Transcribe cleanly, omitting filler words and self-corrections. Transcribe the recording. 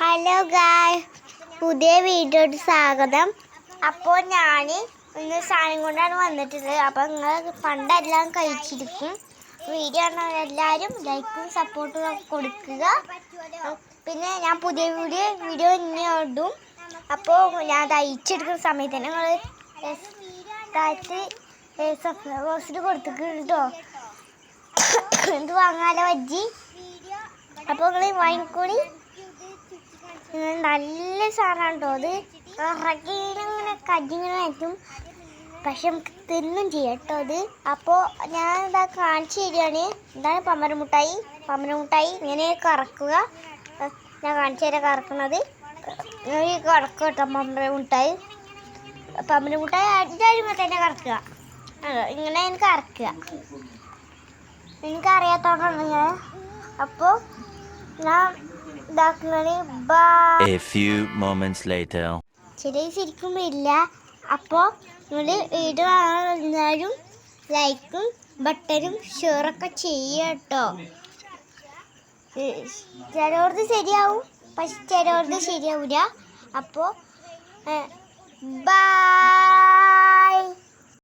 Hello ഗായ്, പുതിയ വീഡിയോയുടെ സ്വാഗതം. അപ്പോൾ ഞാൻ ഇന്ന് സാധനം കൊണ്ടാണ് വന്നിട്ടുള്ളത്. അപ്പോൾ നിങ്ങൾ പണ്ടെല്ലാം കഴിച്ചിരിക്കും. വീഡിയോ ആണ് എല്ലാവരും ലൈക്കും സപ്പോർട്ടും കൊടുക്കുക. പിന്നെ ഞാൻ പുതിയ വീഡിയോ ഇനി ഇടും. അപ്പോൾ ഞാൻ തയ്ച്ചെടുക്കുന്ന സമയത്ത് തന്നെ നിങ്ങൾ സബ്സ്ക്രൈബേഴ്സിന് കൊടുത്തിട്ടോ. ഇത് വാങ്ങാലോ വജ്ജി. അപ്പോൾ നിങ്ങൾ വാങ്ങിക്കോളി. നല്ല സാധനമാണ് കേട്ടോ. അത് ഇറങ്ങിങ്ങനെ കജിങ്ങനെ വയ്ക്കും, പക്ഷെ നമുക്ക് തിന്നും ചെയ്യാം കേട്ടോ അത്. അപ്പോൾ ഞാൻ ഇതാ കാണിച്ചു തരികയാണ്. എന്താണ് പമരമുട്ടായി ഇങ്ങനെ കറക്കുക. ഞാൻ കാണിച്ചു തരാം കറക്കുന്നത്. കറക്കുക കേട്ടോ. പമരമുട്ടായി അഞ്ചാഴ്മ തന്നെ കറക്കുക. ഇങ്ങനെ എനിക്ക് കറക്കുക. എനിക്കറിയാത്തോണ്ടാണ് ഞാൻ. അപ്പോൾ ഞാൻ ചെറിയ ശരിക്കും ഇല്ല. അപ്പോൾ നിങ്ങൾ വീഡിയോ എല്ലാവരും ലൈക്കും ബട്ടനും ഷെയറൊക്കെ ചെയ്യട്ടോ. ചിലവർക്ക് ശരിയാവും, പക്ഷെ ചിലവർക്ക് ശരിയാവില്ല. അപ്പോൾ ബൈ.